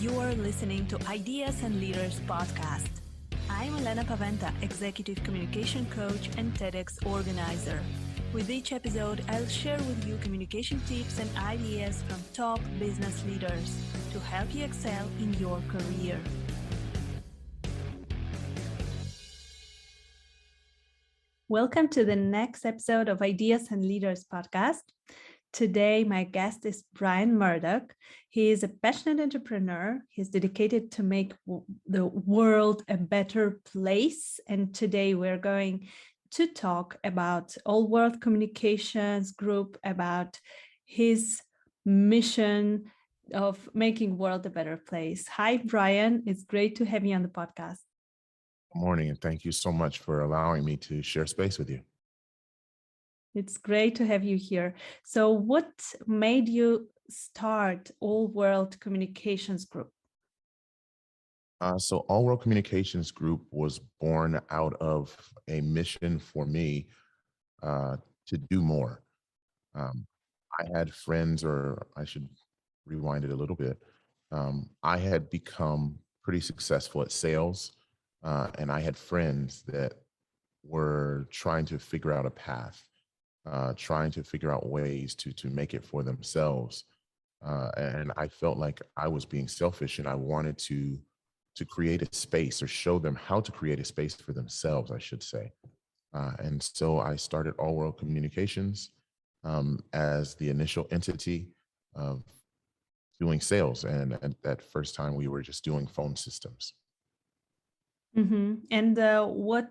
You are listening to Ideas and Leaders podcast. I'm Elena Paventa, Executive Communication Coach and TEDx organizer. With each episode, I'll share with you communication tips and ideas from top business leaders to help you excel in your career. Welcome to the next episode of Ideas and Leaders podcast. Today, my guest is Brian Murdock. He is a passionate entrepreneur. He's dedicated to make the world a better place. And today we're going to talk about All World Communications Group, about his mission of making the world a better place. Hi, Brian. It's great to have you on the podcast. Good morning, and thank you so much for allowing me to share space with you. It's great to have you here. So what made you start All World Communications Group? So All World Communications Group was born out of a mission for me to do more. I had friends, or I should rewind it a little bit. I had become pretty successful at sales, and I had friends that were trying to figure out a path. Trying to figure out ways to make it for themselves. And I felt like I was being selfish, and I wanted to create a space, or show them how to create a space for themselves, I should say. And so I started All World Communications as the initial entity of doing sales. And at that first time, we were just doing phone systems. Mm-hmm. And what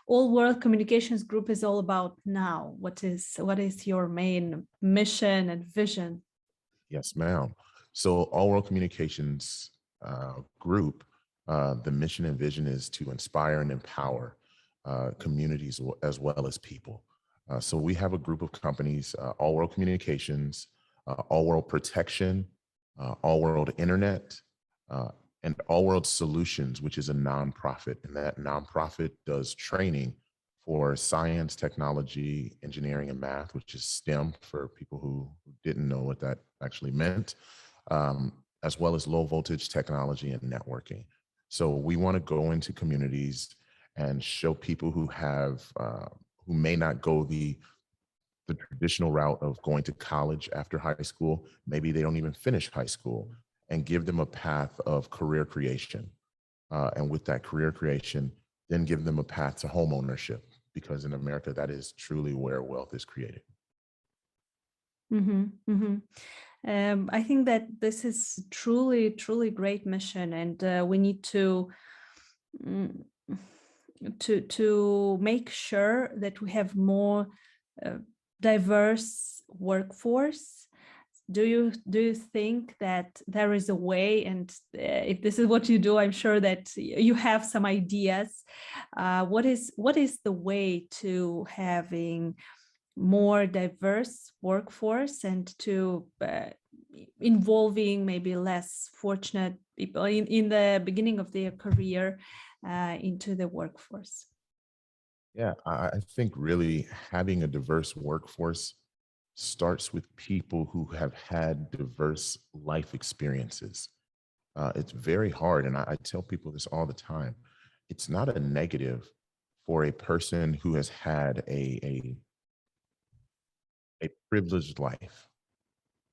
All World Communications Group is all about now? What is your main mission and vision? Yes, ma'am. So All World Communications Group, the mission and vision is to inspire and empower communities as well as people. So we have a group of companies, All World Communications, All World Protection, All World Internet, and All World Solutions, which is a nonprofit. And that nonprofit does training for science, technology, engineering, and math, which is STEM for people who didn't know what that actually meant, as well as low voltage technology and networking. So we want to go into communities and show people who who may not go the traditional route of going to college after high school. Maybe they don't even finish high school, and give them a path of career creation. And with that career creation, then give them a path to home ownership, because in America, that is truly where wealth is created. Mm-hmm, mm-hmm. I think that this is truly, truly great mission, and we need to make sure that we have more diverse workforce. Do you think that there is a way, and if this is what you do, I'm sure that you have some ideas. What is the way to having more diverse workforce, and to involving maybe less fortunate people in the beginning of their career into the workforce? Yeah, I think really having a diverse workforce starts with people who have had diverse life experiences. It's very hard, and I tell people this all the time. It's not a negative for a person who has had a privileged life.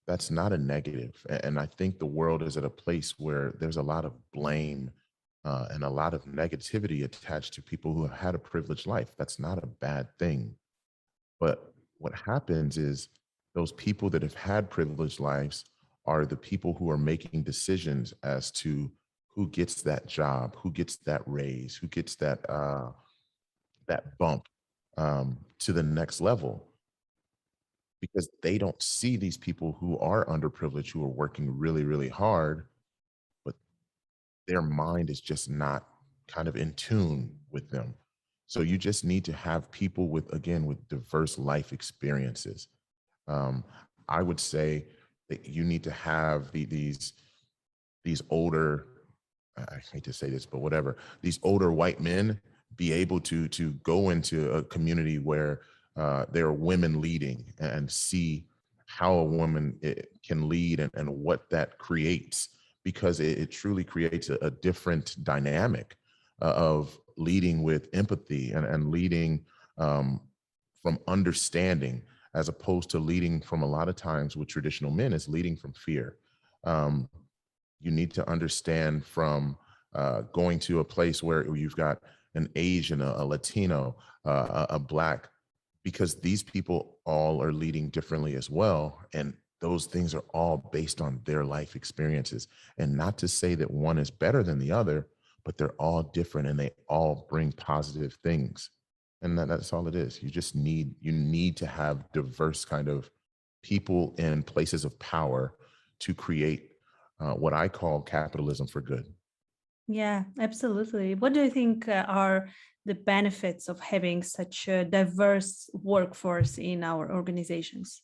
That's not a negative. And I think the world is at a place where there's a lot of blame and a lot of negativity attached to people who have had a privileged life. That's not a bad thing. But what happens is those people that have had privileged lives are the people who are making decisions as to who gets that job, who gets that raise, who gets that bump to the next level, because they don't see these people who are underprivileged, who are working really, really hard, but their mind is just not kind of in tune with them. So you just need to have people with diverse life experiences. I would say that you need to have these older, I hate to say this, but whatever, these older white men be able to go into a community where there are women leading, and see how a woman can lead, and what that creates because it truly creates a different dynamic of leading with empathy and leading from understanding, as opposed to leading from, a lot of times with traditional men, is leading from fear. Um, you need to understand from going to a place where you've got an Asian, a Latino, a Black, because these people all are leading differently as well. And those things are all based on their life experiences. And not to say that one is better than the other, but they're all different and they all bring positive things. And that's all it is. You need to have diverse kind of people in places of power to create what I call capitalism for good. Yeah, absolutely. What do you think are the benefits of having such a diverse workforce in our organizations?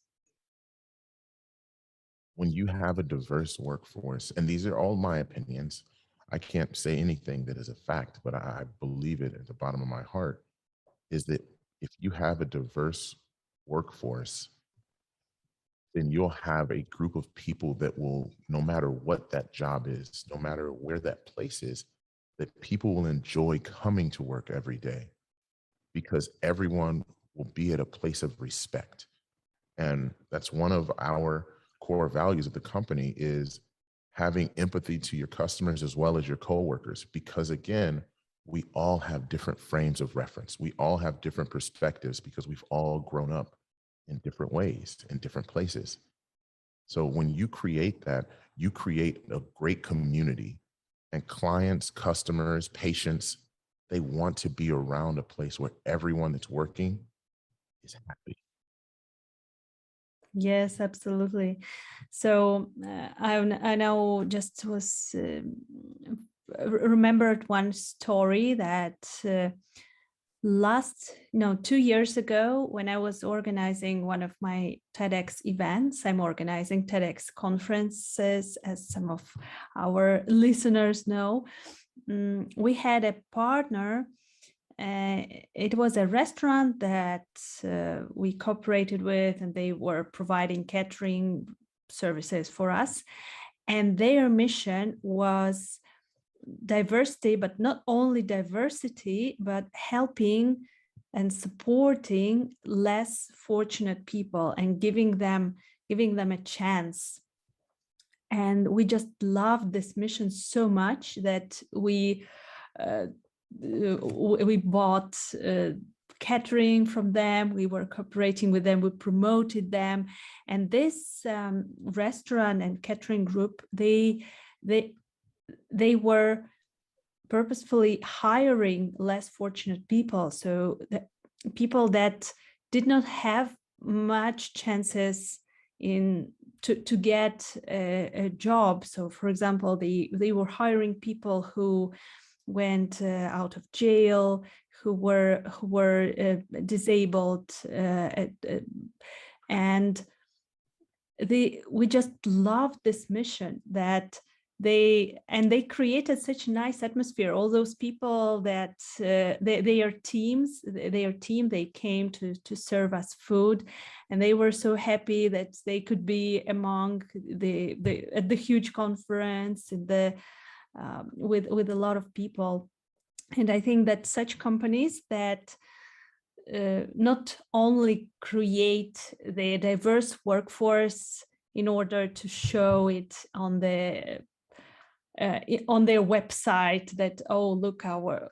When you have a diverse workforce, and these are all my opinions, I can't say anything that is a fact, but I believe it at the bottom of my heart, is that if you have a diverse workforce, then you'll have a group of people that will, no matter what that job is, no matter where that place is, that people will enjoy coming to work every day, because everyone will be at a place of respect. And that's one of our core values of the company, is having empathy to your customers as well as your coworkers, because again, we all have different frames of reference. We all have different perspectives because we've all grown up in different ways, in different places. So when you create that, you create a great community, and clients, customers, patients, they want to be around a place where everyone that's working is happy. Yes, absolutely. So I now just was remembered one story that last, no, 2 years ago, when I was organizing one of my TEDx events. I'm organizing TEDx conferences, as some of our listeners know. We had a partner. It was a restaurant that we cooperated with, and they were providing catering services for us. And their mission was diversity, but not only diversity, but helping and supporting less fortunate people and giving them a chance. And we just loved this mission so much that we bought catering from them. We were cooperating with them. We promoted them, and this restaurant and catering group, they were purposefully hiring less fortunate people, so the people that did not have much chances to get a job. So, for example, they were hiring people who went out of jail, who were disabled, and we just loved this mission that they created such a nice atmosphere. All those people that their team, they came to serve us food, and they were so happy that they could be among at the huge conference in the with a lot of people. And I think that such companies that not only create the diverse workforce in order to show it on their website that, oh, look,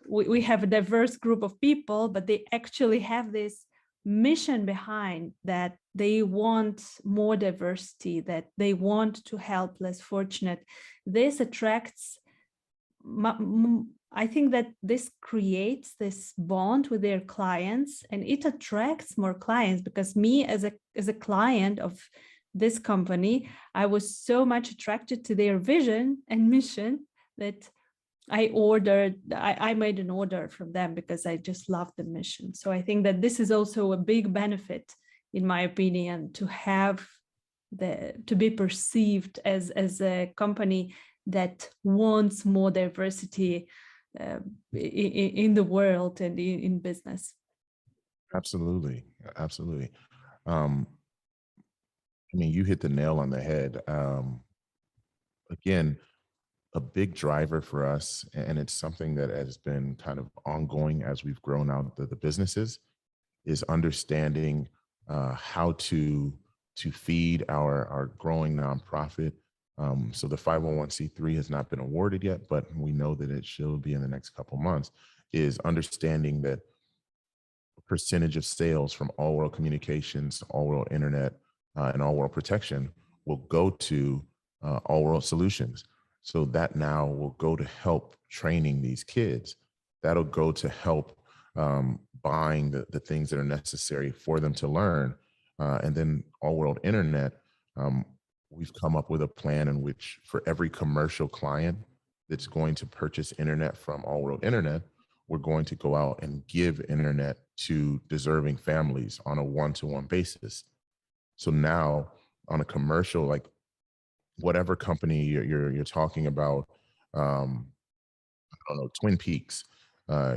we have a diverse group of people, but they actually have this mission behind, that they want more diversity, that they want to help less fortunate. This attracts, I think that this creates this bond with their clients, and it attracts more clients, because me as a client of this company, I was so much attracted to their vision and mission that I made an order from them, because I just love the mission. So I think that this is also a big benefit, in my opinion, to be perceived as a company that wants more diversity in the world and in business. Absolutely. Absolutely. I mean, you hit the nail on the head. Again, a big driver for us, and it's something that has been kind of ongoing as we've grown out the businesses, is understanding how to feed our growing nonprofit. So the 501c3 has not been awarded yet, but we know that it should be in the next couple months, is understanding that percentage of sales from All World Communications, All World Internet, and All World Protection will go to All World Solutions. So that now will go to help training these kids. That'll go to help buying the things that are necessary for them to learn. And then All World Internet, we've come up with a plan in which for every commercial client that's going to purchase internet from All World Internet, we're going to go out and give internet to deserving families on a one-to-one basis. So now on a commercial, like whatever company you're talking about, I don't know, Twin Peaks,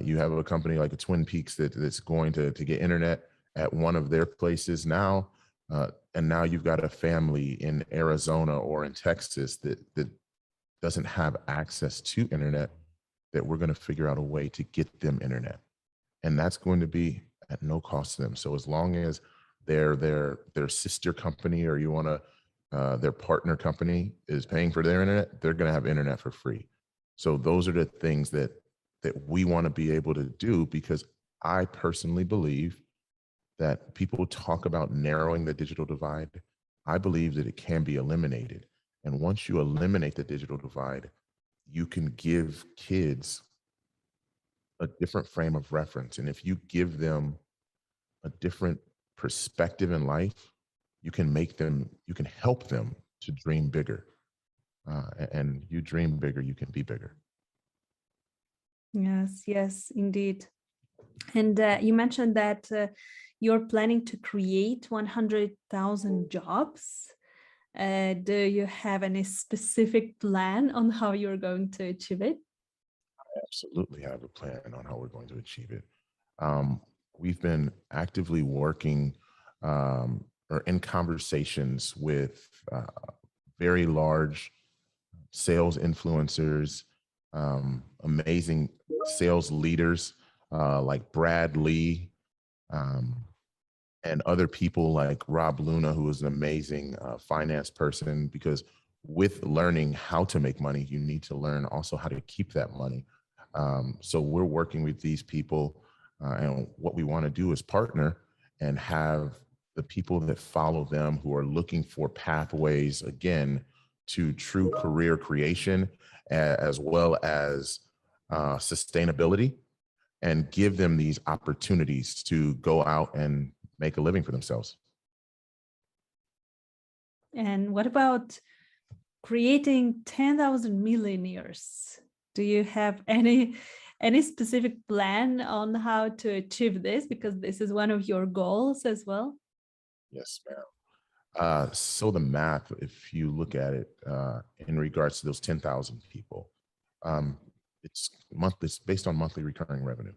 you have a company like a Twin Peaks that's going to get internet at one of their places now, and now you've got a family in Arizona or in Texas that doesn't have access to internet, that we're going to figure out a way to get them internet. And that's going to be at no cost to them. So as long as their sister company, or you want to, their partner company is paying for their internet, they're going to have internet for free. So those are the things that we want to be able to do, because I personally believe that people talk about narrowing the digital divide. I believe that it can be eliminated. And once you eliminate the digital divide, you can give kids a different frame of reference. And if you give them a different perspective in life, you can help them to dream bigger. And you dream bigger, you can be bigger. Yes, indeed. And you mentioned that you're planning to create 100,000 jobs. Do you have any specific plan on how you're going to achieve it? I absolutely have a plan on how we're going to achieve it. We've been actively working or in conversations with very large sales influencers, amazing sales leaders like Brad Lee, and other people like Rob Luna, who is an amazing finance person, because with learning how to make money, you need to learn also how to keep that money. So we're working with these people, and what we want to do is partner and have the people that follow them who are looking for pathways, again, to true career creation, as well as sustainability, and give them these opportunities to go out and make a living for themselves. And what about creating 10,000 millionaires? Do you have any specific plan on how to achieve this? Because this is one of your goals as well. Yes, ma'am. So the math, if you look at it in regards to those 10,000 people, it's based on monthly recurring revenue.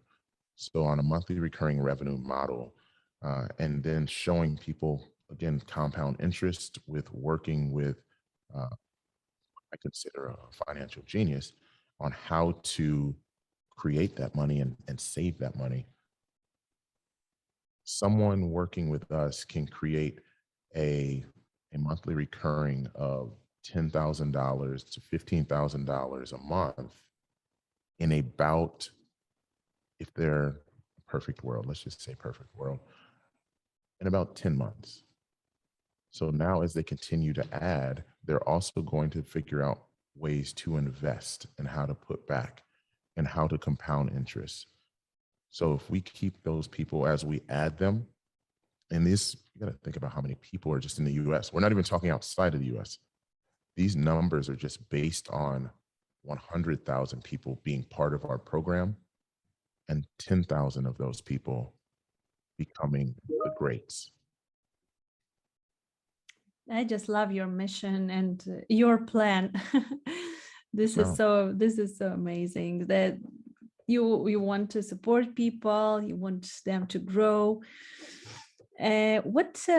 So on a monthly recurring revenue model, and then showing people, again, compound interest with working with, I consider a financial genius, on how to create that money and save that money. Someone working with us can create a monthly recurring of $10,000 to $15,000 a month in about, if they're a perfect world, let's just say perfect world, in about 10 months. So now as they continue to add, they're also going to figure out ways to invest and how to put back and how to compound interest. So if we keep those people as we add them, and this, you got to think about how many people are just in the US. We're not even talking outside of the US. These numbers are just based on 100,000 people being part of our program, and 10,000 of those people becoming the greats. I just love your mission and your plan. This is so amazing that you want to support people, you want them to grow. Because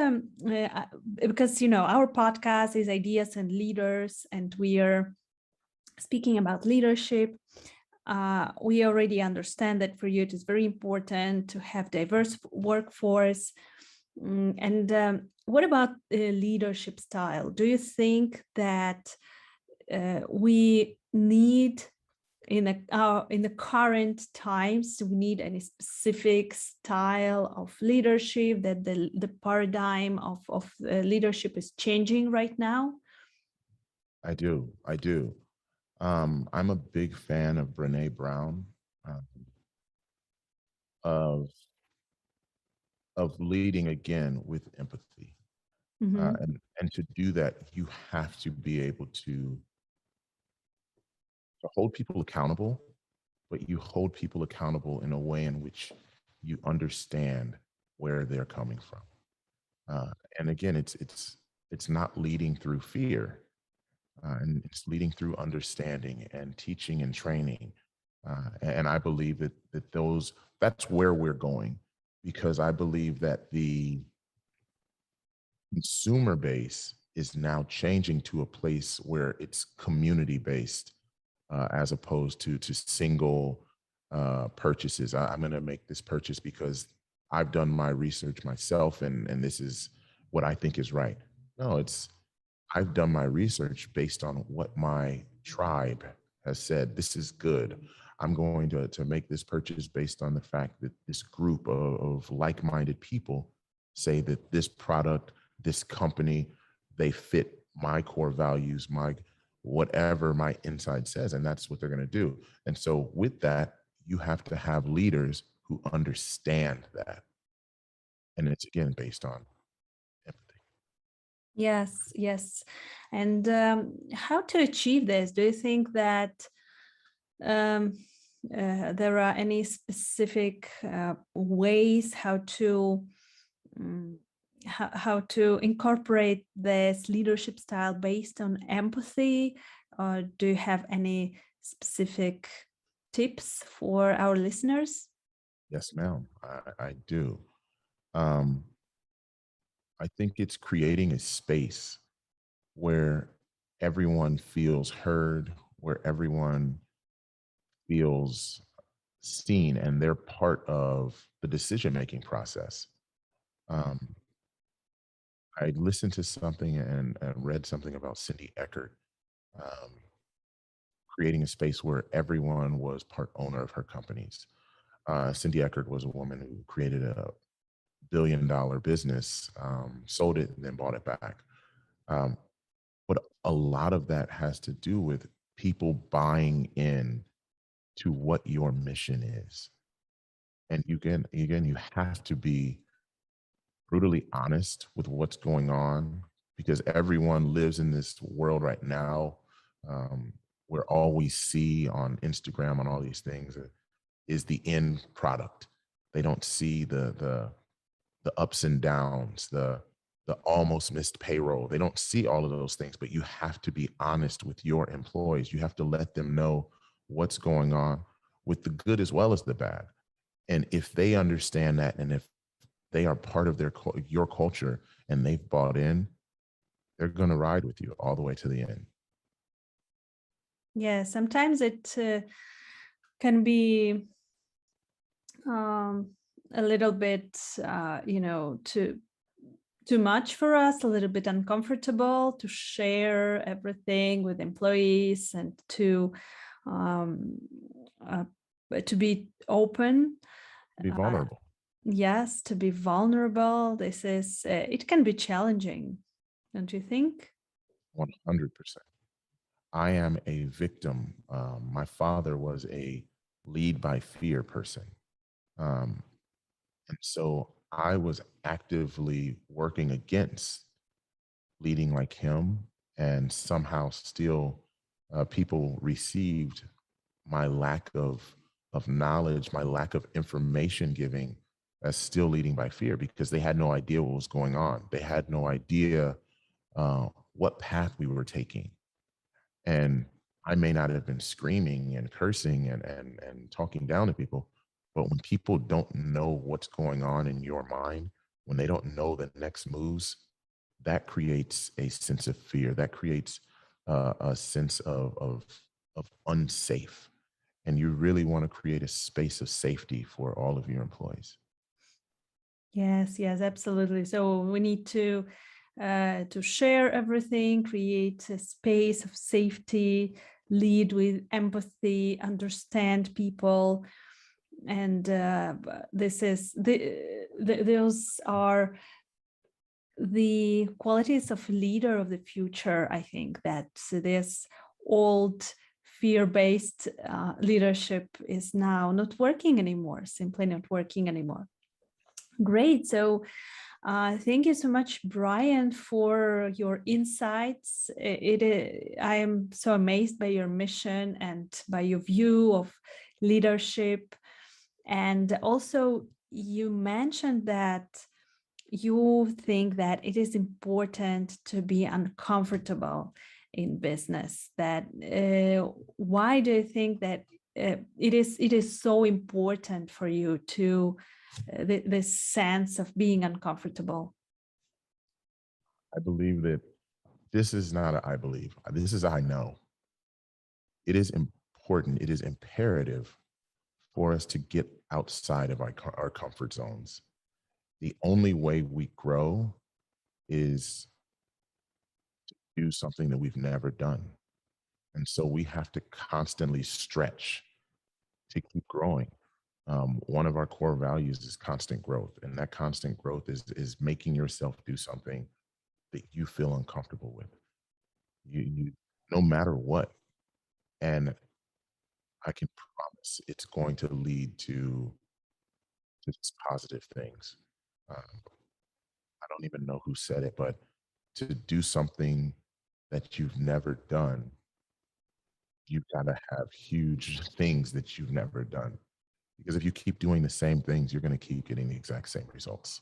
our podcast is Ideas and Leaders, and we are speaking about leadership, we already understand that for you it is very important to have diverse workforce. And what about leadership style? Do you think that we need in the current times, we need any specific style of leadership, that the paradigm of leadership is changing right now? I do. I do. I'm a big fan of Brene Brown, uh, of leading again with empathy, Mm-hmm. and to do that, you have to be able to hold people accountable, but you hold people accountable in a way in which you understand where they're coming from. And again, it's not leading through fear, and it's leading through understanding and teaching and training. And I believe that that's where we're going, because I believe that the consumer base is now changing to a place where it's community based, as opposed to single purchases. I'm going to make this purchase because I've done my research myself, and this is what I think is right. No, it's I've done my research based on what my tribe has said. This is good. I'm going to make this purchase based on the fact that this group of like-minded people say that this product, this company, they fit my core values, my whatever my inside says, and that's what they're going to do. And so with that, you have to have leaders who understand that. And it's again based on empathy. Yes, yes. And how to achieve this? Do you think that um, there are any specific ways um, how to incorporate this leadership style based on empathy? Or do you have any specific tips for our listeners? Yes, ma'am. I do. Um, I think it's creating a space where everyone feels heard, where everyone feels seen, and they're part of the decision making process. Um, I listened to something and read something about Cindy Eckert, um, creating a space where everyone was part owner of her companies. Cindy Eckert was a woman who created a $1 billion business, sold it, and then bought it back. Um, but a lot of that has to do with people buying in to what your mission is. And you have to be brutally honest with what's going on, because everyone lives in this world right now, um, where all we see on Instagram, on all these things, is the end product. They don't see the ups and downs, the almost missed payroll. They don't see all of those things, but you have to be honest with your employees. You have to let them know what's going on with the good as well as the bad. And if they understand that, and if they are part of your culture and they've bought in, they're going to ride with you all the way to the end. Yeah, sometimes it can be um, a little bit, too much for us, a little bit uncomfortable to share everything with employees and um, uh, to be open. Be vulnerable. Yes, to be vulnerable. This is, it can be challenging, don't you think? 100%. I am a victim. My father was a lead by fear person. Um, and so I was actively working against leading like him, and somehow still people received my lack of knowledge, my lack of information giving, as still leading by fear, because they had no idea what was going on. They had no idea what path we were taking. And I may not have been screaming and cursing and talking down to people, but when people don't know what's going on in your mind, when they don't know the next moves, that creates a sense of fear. That creates a sense of of unsafe. And you really want to create a space of safety for all of your employees. Yes, absolutely. So we need to share everything, create a space of safety, lead with empathy, understand people, and those are the qualities of leader of the future. I think that this old fear-based leadership is now not working anymore, simply not working anymore. Great. So thank you so much, Brian, for your insights. I am so amazed by your mission and by your view of leadership. And also, you mentioned that you think that it is important to be uncomfortable in business. That why do you think that it is so important for you to this sense of being uncomfortable? I believe that this is not a I believe, this is I know. It is important, it is imperative for us to get outside of our comfort zones. The only way we grow is to do something that we've never done. And so we have to constantly stretch to keep growing. One of our core values is constant growth. And that constant growth is making yourself do something that you feel uncomfortable with. You no matter what. And I can promise it's going to lead to just positive things. I don't even know who said it, but to do something that you've never done, you've got to have huge things that you've never done. Because if you keep doing the same things, you're going to keep getting the exact same results.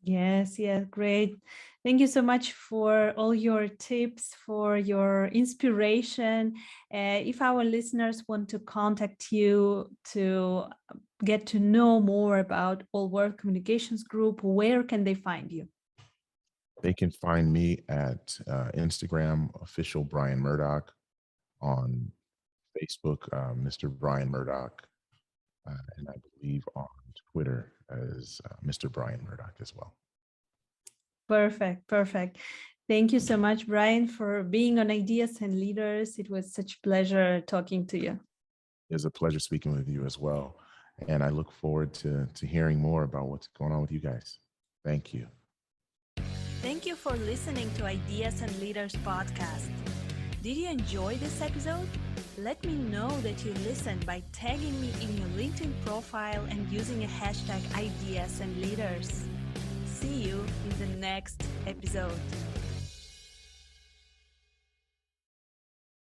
Yes, great. Thank you so much for all your tips, for your inspiration. If our listeners want to contact you to get to know more about All World Communications Group, where can they find you? They can find me at Instagram, official Brian Murdock, on Facebook, Mr. Brian Murdock, and I believe on Twitter as Mr. Brian Murdock as well. Perfect. Thank you so much, Brian, for being on Ideas and Leaders. It was such a pleasure talking to you. It was a pleasure speaking with you as well. And I look forward to hearing more about what's going on with you guys. Thank you. Thank you for listening to Ideas and Leaders podcast. Did you enjoy this episode? Let me know that you listened by tagging me in your LinkedIn profile and using a hashtag Ideas and Leaders. See you in the next episode.